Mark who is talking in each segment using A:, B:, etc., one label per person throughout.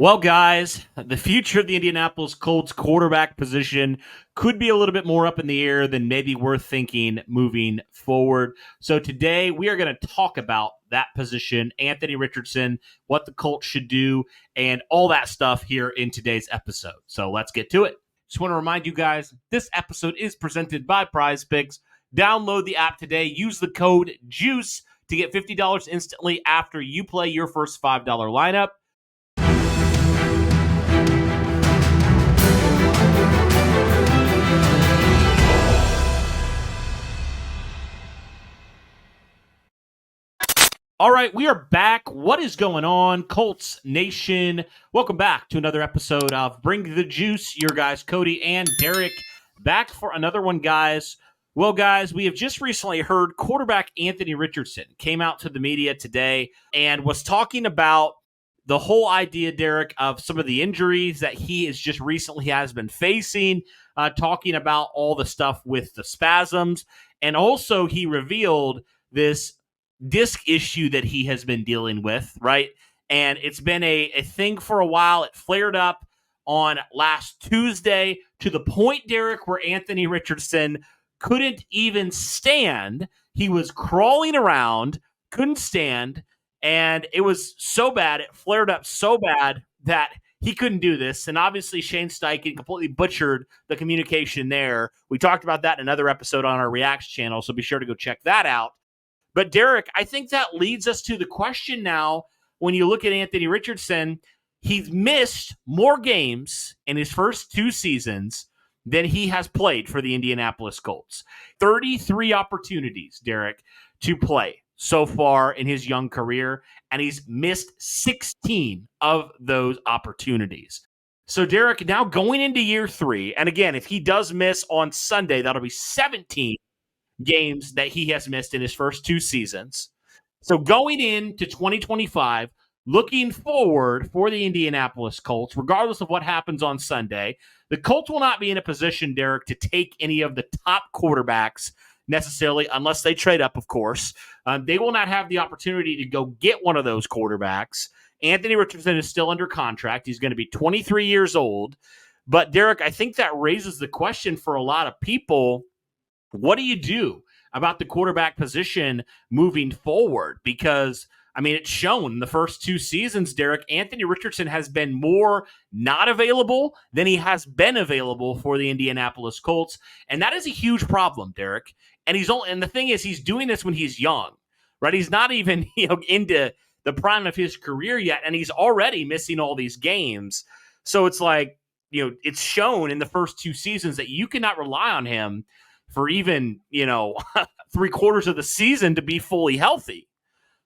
A: Well, guys, the future of the Indianapolis Colts quarterback position could be a little bit more up in the air than maybe we're thinking moving forward. So today we are going to talk about that position, Anthony Richardson, what the Colts should do, and all that stuff here in today's episode. So let's get to it. Just want to remind you guys, this episode is presented by PrizePicks. Download the app today. Use the code JUICE to get $50 instantly after you play your first $5 lineup. All right, we are back. What is going on, Colts Nation? Welcome back to another episode of Bring the Juice. Your guys, Cody and Derek, back for another one, guys. Well, guys, we have just recently heard quarterback Anthony Richardson came out to the media today and was talking about the whole idea, Derek, of some of the injuries that he is just recently has been facing, talking about all the stuff with the spasms. And also he revealed this disc issue that he has been dealing with, right? And it's been a thing for a while. It flared up on last Tuesday to the point, Derek, where Anthony Richardson couldn't even stand. He was crawling around, couldn't stand, and it was so bad, it flared up so bad that he couldn't do this. And obviously Shane Steichen completely butchered the communication there. We talked about that in another episode on our Reacts channel, so be sure to go check that out. But Derek, I think that leads us to the question now. When you look at Anthony Richardson, he's missed more games in his first two seasons than he has played for the Indianapolis Colts. 33 opportunities, Derek, to play so far in his young career, and he's missed 16 of those opportunities. So, Derek, now going into year three, and again, if he does miss on Sunday, that'll be 17 games that he has missed in his first two seasons. So going into 2025, looking forward for the Indianapolis Colts, regardless of what happens on Sunday, the Colts will not be in a position, Derek, to take any of the top quarterbacks necessarily, unless they trade up, of course. They will not have the opportunity to go get one of those quarterbacks. Anthony Richardson is still under contract. He's going to be 23 years old. But, Derek, I think that raises the question for a lot of people. What do you do about the quarterback position moving forward? Because, I mean, it's shown in the first two seasons, Derek, Anthony Richardson has been more not available than he has been available for the Indianapolis Colts. And that is a huge problem, Derek. And the thing is, he's doing this when he's young, right? He's not even, into the prime of his career yet, and he's already missing all these games. So it's like, it's shown in the first two seasons that you cannot rely on him for even, 3/4 of the season to be fully healthy.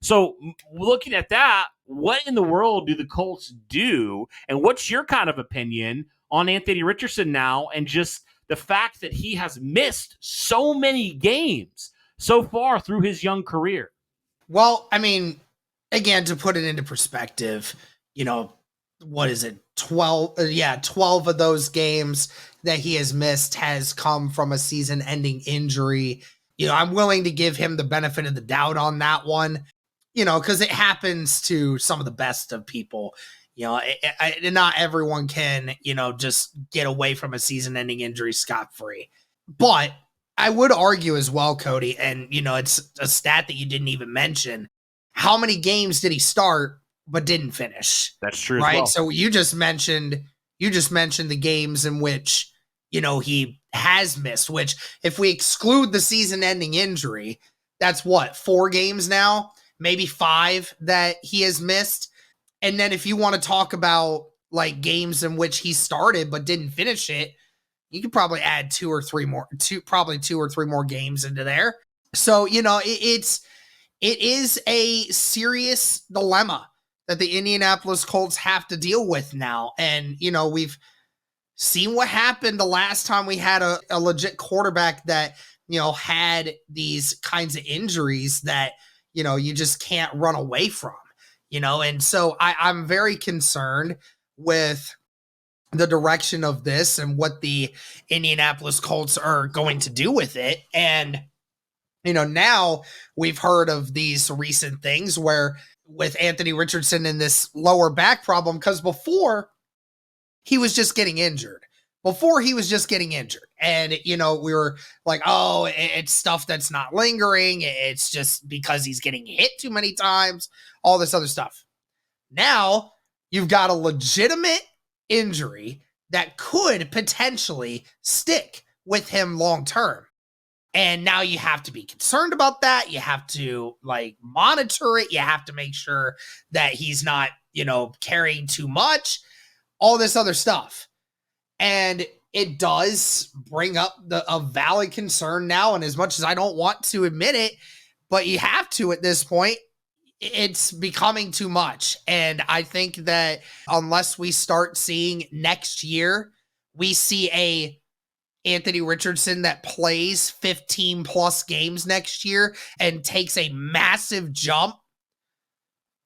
A: So looking at that, what in the world do the Colts do? And what's your kind of opinion on Anthony Richardson now and just the fact that he has missed so many games so far through his young career?
B: Well, I mean, again, to put it into perspective, what is it? 12 of those games that he has missed has come from a season-ending injury. I'm willing to give him the benefit of the doubt on that one, because it happens to some of the best of people. Not everyone can, just get away from a season-ending injury scot-free. But I would argue as well, Cody, and, it's a stat that you didn't even mention. How many games did he start but didn't finish?
A: That's true,
B: right?
A: As well.
B: So you just mentioned the games in which, he has missed, which if we exclude the season-ending injury, that's what, 4 games now, maybe 5 that he has missed. And then if you want to talk about like games in which he started but didn't finish it, you could probably add 2 or 3 more games into there. So, it is a serious dilemma that the Indianapolis Colts have to deal with now. And, we've seen what happened the last time we had a legit quarterback that, had these kinds of injuries that, you just can't run away from, and so I'm very concerned with the direction of this and what the Indianapolis Colts are going to do with it. And, now we've heard of these recent things where with Anthony Richardson and this lower back problem, because before he was just getting injured. And, we were like, oh, it's stuff that's not lingering. It's just because he's getting hit too many times, all this other stuff. Now you've got a legitimate injury that could potentially stick with him long term. And now you have to be concerned about that. You have to monitor it. You have to make sure that he's not, carrying too much, all this other stuff. And it does bring up a valid concern now. And as much as I don't want to admit it, but you have to at this point, it's becoming too much. And I think that unless we start seeing next year, we see a Anthony Richardson that plays 15 plus games next year and takes a massive jump,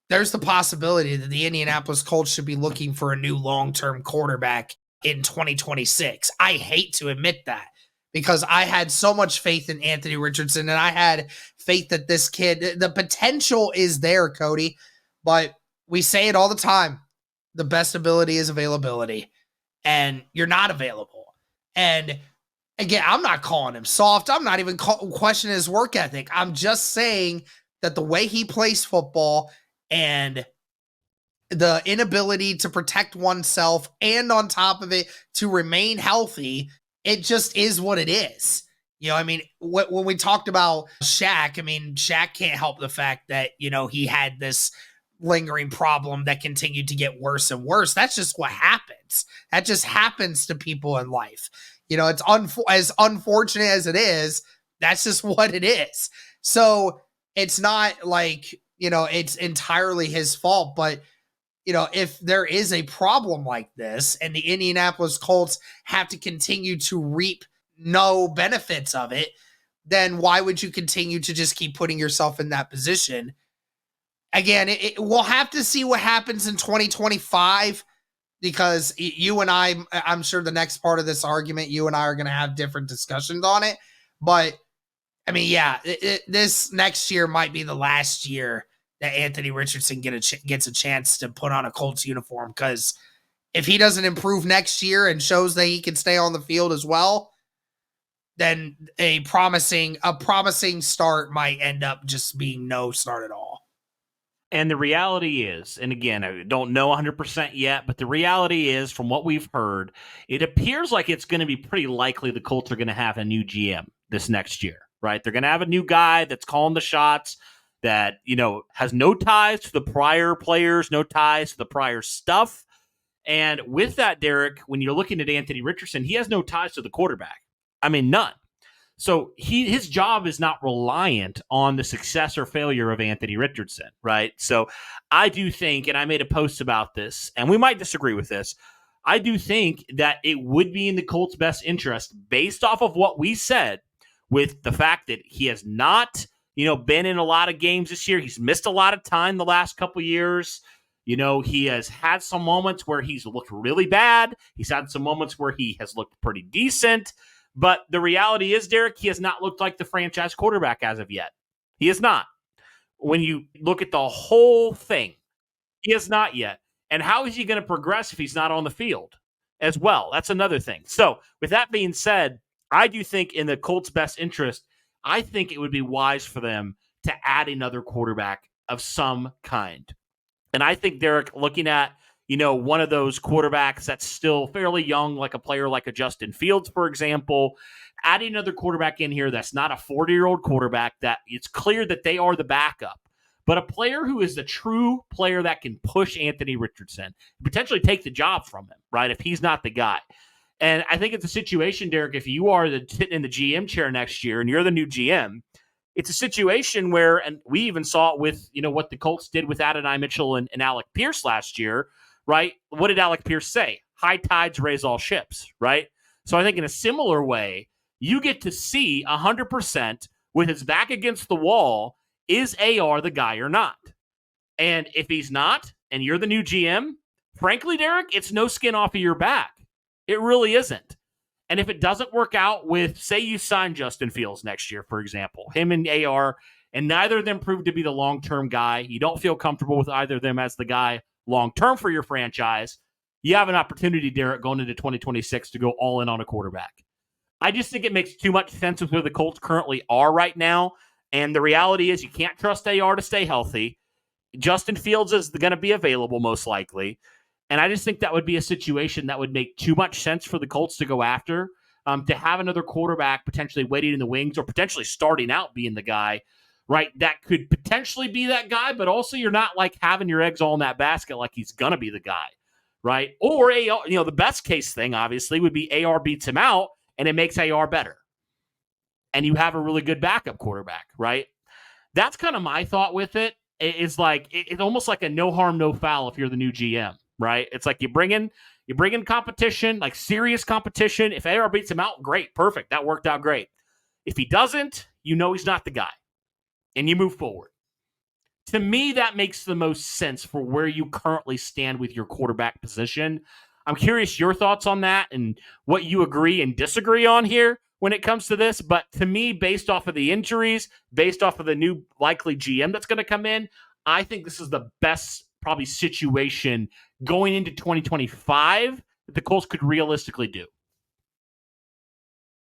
B: there's the possibility that the Indianapolis Colts should be looking for a new long-term quarterback in 2026. I hate to admit that, because I had so much faith in Anthony Richardson, and I had faith that this kid, the potential is there, Cody, but we say it all the time. The best ability is availability, and you're not available. And again, I'm not calling him soft. I'm not even questioning his work ethic. I'm just saying that the way he plays football and the inability to protect oneself, and on top of it, to remain healthy, it just is what it is. When we talked about Shaq, Shaq can't help the fact that, he had this lingering problem that continued to get worse and worse. That's just what happens. That just happens to people in life. It's as unfortunate as it is, that's just what it is. So it's not like, it's entirely his fault, but if there is a problem like this and the Indianapolis Colts have to continue to reap no benefits of it, then why would you continue to just keep putting yourself in that position? Again, we'll have to see what happens in 2025, because you and I'm sure the next part of this argument, you and I are going to have different discussions on it. But this next year might be the last year that Anthony Richardson gets a chance to put on a Colts uniform, because if he doesn't improve next year and shows that he can stay on the field as well, then a promising start might end up just being no start at all.
A: And the reality is, and again, I don't know 100% yet, but the reality is, from what we've heard, it appears like it's going to be pretty likely the Colts are going to have a new GM this next year, right? They're going to have a new guy that's calling the shots, that, has no ties to the prior players, no ties to the prior stuff. And with that, Derek, when you're looking at Anthony Richardson, he has no ties to the quarterback. None. So his job is not reliant on the success or failure of Anthony Richardson, right? So I do think, and I made a post about this, and we might disagree with this, I do think that it would be in the Colts' best interest, based off of what we said, with the fact that he has not been in a lot of games this year. He's missed a lot of time the last couple of years. He has had some moments where he's looked really bad. He's had some moments where he has looked pretty decent. But the reality is, Derek, he has not looked like the franchise quarterback as of yet. He is not. When you look at the whole thing, he is not yet. And how is he going to progress if he's not on the field as well? That's another thing. So with that being said, I do think in the Colts' best interest, I think it would be wise for them to add another quarterback of some kind. And I think, Derek, looking at, one of those quarterbacks that's still fairly young, like a player like a Justin Fields, for example, adding another quarterback in here that's not a 40-year-old quarterback, that it's clear that they are the backup, but a player who is the true player that can push Anthony Richardson, potentially take the job from him, right, if he's not the guy. And I think it's a situation, Derek, if you are sitting in the GM chair next year and you're the new GM, it's a situation where, and we even saw it with, what the Colts did with Adonai Mitchell and Alec Pierce last year, right? What did Alec Pierce say? High tides raise all ships, right? So I think in a similar way, you get to see 100% with his back against the wall, is AR the guy or not? And if he's not, and you're the new GM, frankly, Derek, it's no skin off of your back. It really isn't. And if it doesn't work out with, say you sign Justin Fields next year, for example, him and AR, and neither of them proved to be the long-term guy, you don't feel comfortable with either of them as the guy long-term for your franchise, you have an opportunity, Derek, going into 2026 to go all in on a quarterback. I just think it makes too much sense with where the Colts currently are right now, and the reality is you can't trust AR to stay healthy. Justin Fields is going to be available most likely, and I just think that would be a situation that would make too much sense for the Colts to go after, to have another quarterback potentially waiting in the wings or potentially starting out being the guy, right? That could potentially be that guy, but also you're not like having your eggs all in that basket like he's going to be the guy, right? Or AR, the best case thing obviously would be AR beats him out and it makes AR better. And you have a really good backup quarterback, right? That's kind of my thought with it. It's like it's almost like a no harm, no foul if you're the new GM, right? It's like you bring in competition, like serious competition. If AR beats him out, great, perfect. That worked out great. If he doesn't, he's not the guy. And you move forward. To me, that makes the most sense for where you currently stand with your quarterback position. I'm curious your thoughts on that and what you agree and disagree on here when it comes to this. But to me, based off of the injuries, based off of the new likely GM that's going to come in, I think this is the best probably situation going into 2025 that the Colts could realistically do.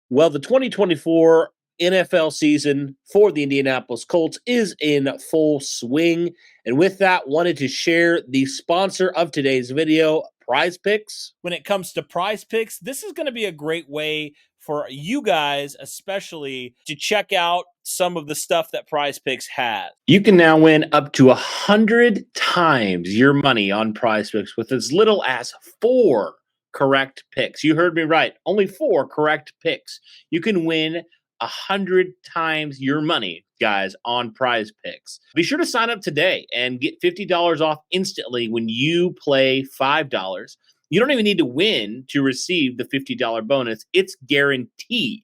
C: Well, the 2024 NFL season for the Indianapolis Colts is in full swing. And with that, wanted to share the sponsor of today's video, PrizePicks.
D: When it comes to PrizePicks, this is going to be a great way for you guys, especially, to check out some of the stuff that PrizePicks has.
C: You can now win up to 100 times your money on PrizePicks with as little as 4 correct picks. You heard me right. Only 4 correct picks. You can win 100 times your money, guys, on PrizePicks. Be sure to sign up today and get $50 off instantly when you play $5. You don't even need to win to receive the $50 bonus. It's guaranteed.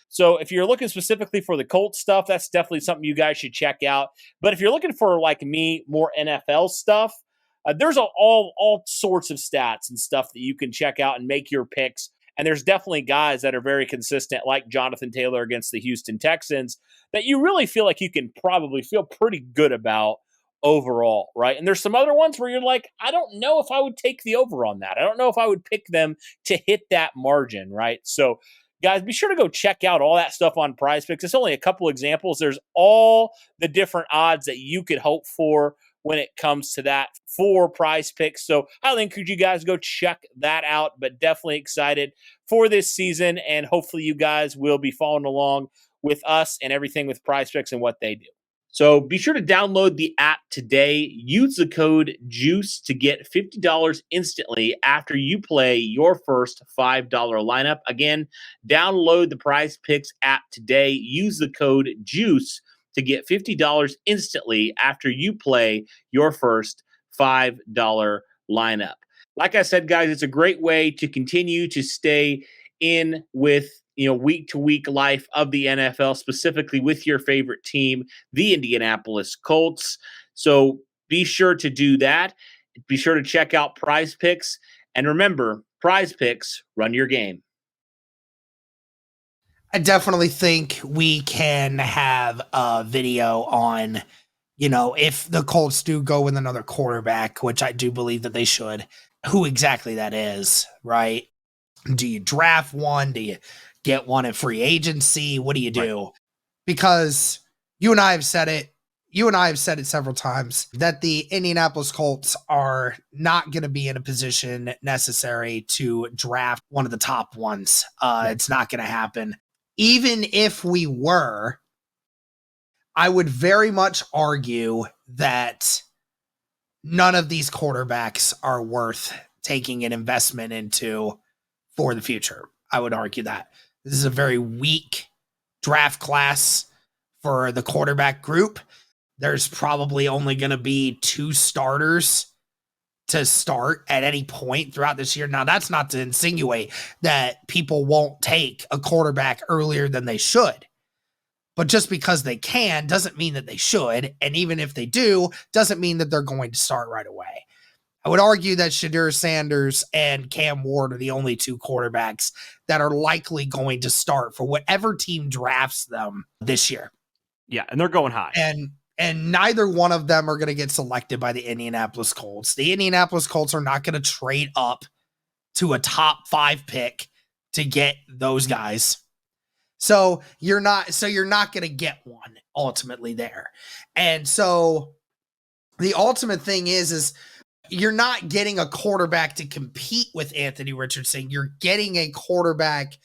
D: So if you're looking specifically for the Colts stuff, that's definitely something you guys should check out. But if you're looking for, like me, more NFL stuff, there's all sorts of stats and stuff that you can check out and make your picks. And there's definitely guys that are very consistent, like Jonathan Taylor against the Houston Texans, that you really feel like you can probably feel pretty good about overall, right? And there's some other ones where you're like, I don't know if I would take the over on that. I don't know if I would pick them to hit that margin, right? So, guys, be sure to go check out all that stuff on PrizePicks. It's only a couple examples. There's all the different odds that you could hope for when it comes to that for PrizePicks. So I encourage you guys to go check that out, but definitely excited for this season. And hopefully you guys will be following along with us and everything with PrizePicks and what they do.
C: So be sure to download the app today. Use the code JUICE to get $50 instantly after you play your first $5 lineup. Again, download the PrizePicks app today. Use the code JUICE to get $50 instantly after you play your first $5 lineup. Like I said, guys, it's a great way to continue to stay in with week-to-week life of the NFL, specifically with your favorite team, the Indianapolis Colts. So be sure to do that. Be sure to check out PrizePicks. And remember, PrizePicks, run your game.
B: I definitely think we can have a video on, if the Colts do go with another quarterback, which I do believe that they should, who exactly that is, right? Do you draft one? Do you get one at free agency? What do you do? Right. Because you and I have said it several times that the Indianapolis Colts are not going to be in a position necessary to draft one of the top ones. It's not going to happen. Even if we were, I would very much argue that none of these quarterbacks are worth taking an investment into for the future. I would argue that. This is a very weak draft class for the quarterback group. There's probably only going to be 2 starters to start at any point throughout this year. Now, that's not to insinuate that people won't take a quarterback earlier than they should. But just because they can doesn't mean that they should. And even if they do, doesn't mean that they're going to start right away. I would argue that Shedeur Sanders and Cam Ward are the only 2 quarterbacks that are likely going to start for whatever team drafts them this year.
A: Yeah, and they're going high.
B: And neither one of them are going to get selected by the Indianapolis Colts. The Indianapolis Colts are not going to trade up to a top 5 pick to get those guys. So you're not going to get one ultimately there. And so the ultimate thing is you're not getting a quarterback to compete with Anthony Richardson. You're getting a quarterback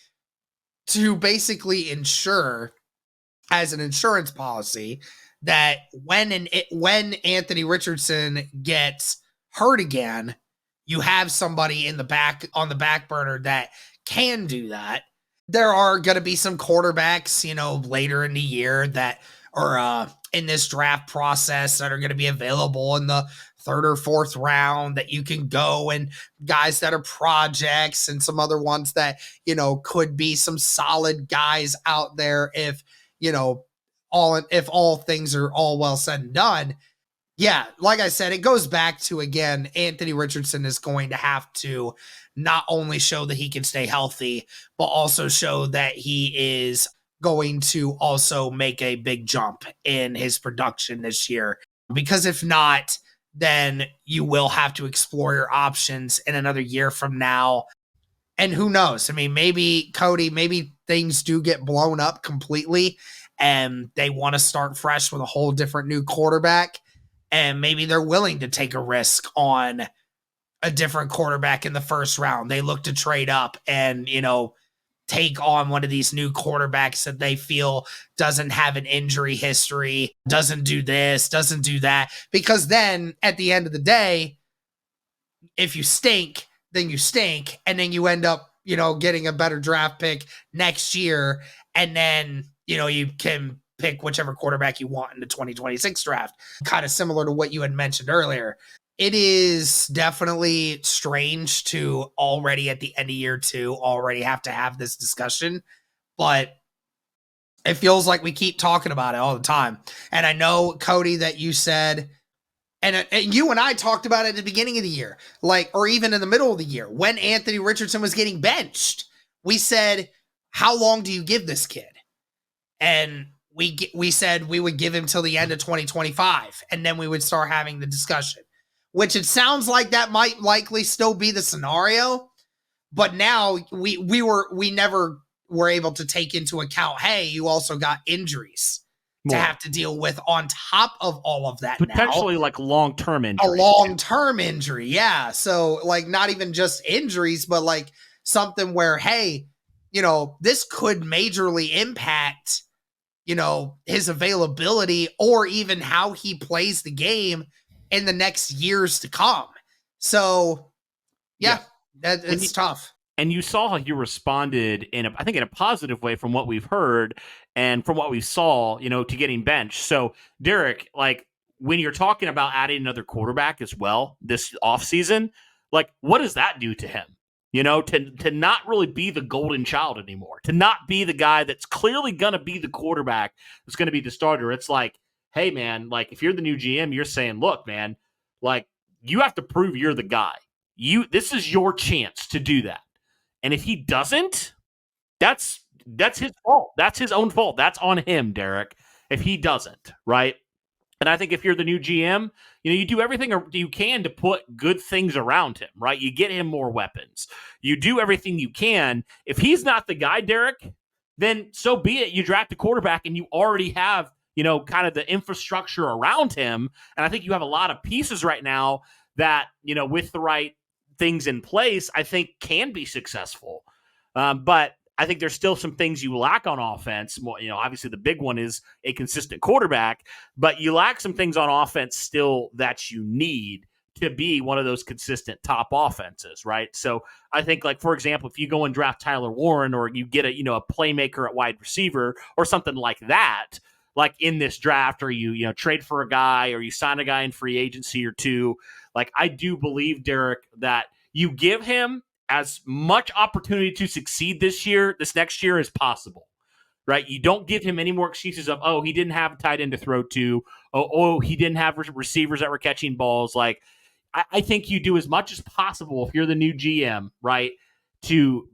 B: to basically ensure, as an insurance policy, that when Anthony Richardson gets hurt again, you have somebody on the back burner that can do that. There are going to be some quarterbacks, later in the year that are in this draft process that are going to be available in the 3rd or 4th round that you can go, and guys that are projects and some other ones that, could be some solid guys out there if all things are all well said and done. Yeah, like I said, it goes back to, again, Anthony Richardson is going to have to not only show that he can stay healthy, but also show that he is going to also make a big jump in his production this year. Because if not, then you will have to explore your options in another year from now. And who knows? I mean, maybe things do get blown up completely and they want to start fresh with a whole different new quarterback. And maybe they're willing to take a risk on a different quarterback in the 1st round. They look to trade up and, take on one of these new quarterbacks that they feel doesn't have an injury history, doesn't do this, doesn't do that. Because then at the end of the day, if you stink, then you stink. And then you end up, getting a better draft pick next year. And then, you can pick whichever quarterback you want in the 2026 draft. Kind of similar to what you had mentioned earlier. It is definitely strange to already at the end of year 2 already have to have this discussion, but it feels like we keep talking about it all the time. And I know, Cody, that you said, and you and I talked about it at the beginning of the year, or even in the middle of the year, when Anthony Richardson was getting benched, we said, how long do you give this kid? And we said we would give him till the end of 2025, and then we would start having the discussion. Which it sounds like that might likely still be the scenario, but now we never were able to take into account, hey, you also got injuries to have to deal with on top of all of that.
A: Potentially
B: now.
A: Long-term injury.
B: A long-term injury, yeah. So not even just injuries, but something where, hey, this could majorly impact, his availability or even how he plays the game in the next years to come. So, it's tough.
A: And you saw how he responded I think in a positive way from what we've heard and from what we saw, to getting benched. So, Derek, when you're talking about adding another quarterback as well this offseason, what does that do to him? To not really be the golden child anymore, to not be the guy that's clearly going to be the quarterback that's going to be the starter. It's hey, man, if you're the new GM, you're saying, look, man, you have to prove you're the guy. This is your chance to do that. And if he doesn't, that's his fault. That's his own fault. That's on him, Derek, if he doesn't, right? And I think if you're the new GM, you do everything you can to put good things around him, right? You get him more weapons. You do everything you can. If he's not the guy, Derek, then so be it. You draft a quarterback and you already have kind of the infrastructure around him. And I think you have a lot of pieces right now that, with the right things in place, I think can be successful. But I think there's still some things you lack on offense. Obviously the big one is a consistent quarterback, but you lack some things on offense still that you need to be one of those consistent top offenses, right? So I think, for example, if you go and draft Tyler Warren, or you get a playmaker at wide receiver or something like that, in this draft, or you trade for a guy, or you sign a guy in free agency or two, I do believe, Derek, that you give him as much opportunity to succeed this next year as possible, right? You don't give him any more excuses of, he didn't have a tight end to throw to, he didn't have receivers that were catching balls. I think you do as much as possible if you're the new GM, right, to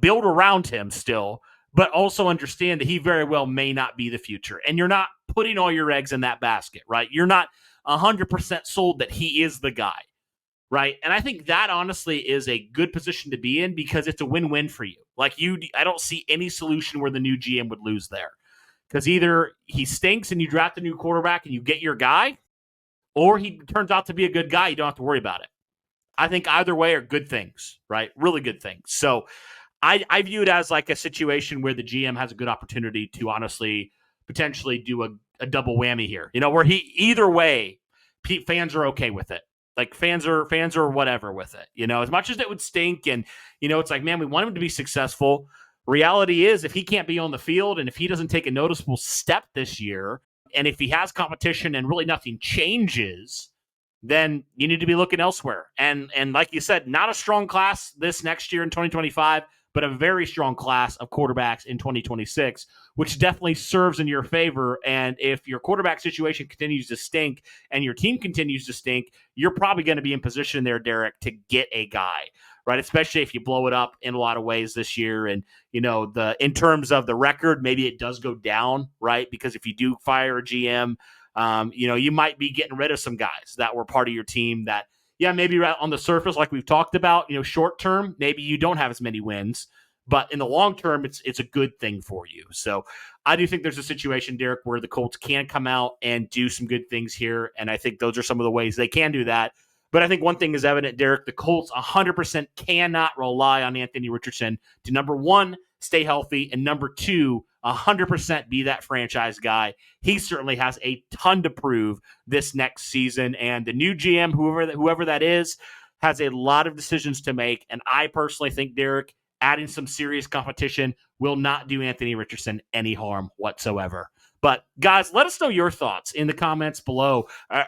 A: build around him still, but also understand that he very well may not be the future. And you're not putting all your eggs in that basket, right? You're not 100% sold that he is the guy, right? And I think that honestly is a good position to be in because it's a win-win for you. Like I don't see any solution where the new GM would lose there. Because either he stinks and you draft a new quarterback and you get your guy, or he turns out to be a good guy. You don't have to worry about it. I think either way are good things, right? Really good things. So I view it as like a situation where the GM has a good opportunity to honestly potentially do a double whammy here. Where either way, fans are okay with it. Like fans are whatever with it. As much as it would stink, and it's like, man, we want him to be successful. Reality is, if he can't be on the field and if he doesn't take a noticeable step this year, and if he has competition and really nothing changes, then you need to be looking elsewhere. And like you said, not a strong class this next year in 2025, but a very strong class of quarterbacks in 2026, which definitely serves in your favor. And if your quarterback situation continues to stink and your team continues to stink, you're probably going to be in position there, Derek, to get a guy, right? Especially if you blow it up in a lot of ways this year. And, in terms of the record, maybe it does go down, right? Because if you do fire a GM, you might be getting rid of some guys that were part of your team that, maybe on the surface, like we've talked about, short term, maybe you don't have as many wins, but in the long term, it's a good thing for you. So I do think there's a situation, Derek, where the Colts can come out and do some good things here. And I think those are some of the ways they can do that. But I think one thing is evident, Derek, the Colts 100% cannot rely on Anthony Richardson to, number one, stay healthy, and number two, 100% be that franchise guy. He certainly has a ton to prove this next season, and the new GM, whoever that is, has a lot of decisions to make. And I personally think, Derek, adding some serious competition will not do Anthony Richardson any harm whatsoever. But guys, let us know your thoughts in the comments below.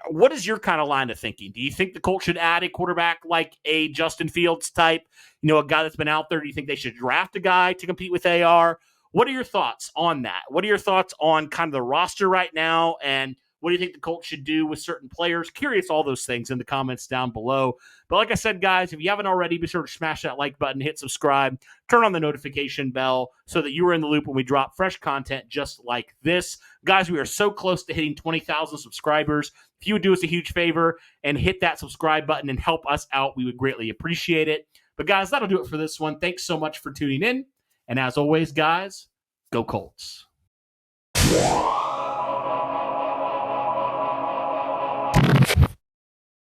A: What is your kind of line of thinking? Do you think the Colts should add a quarterback like a Justin Fields type, a guy that's been out there? Do you think they should draft a guy to compete with AR? What are your thoughts on that? What are your thoughts on kind of the roster right now? And what do you think the Colts should do with certain players? Curious all those things in the comments down below. But like I said, guys, if you haven't already, be sure to smash that like button, hit subscribe, turn on the notification bell so that you are in the loop when we drop fresh content just like this. Guys, we are so close to hitting 20,000 subscribers. If you would do us a huge favor and hit that subscribe button and help us out, we would greatly appreciate it. But guys, that'll do it for this one. Thanks so much for tuning in. And as always, guys, go Colts.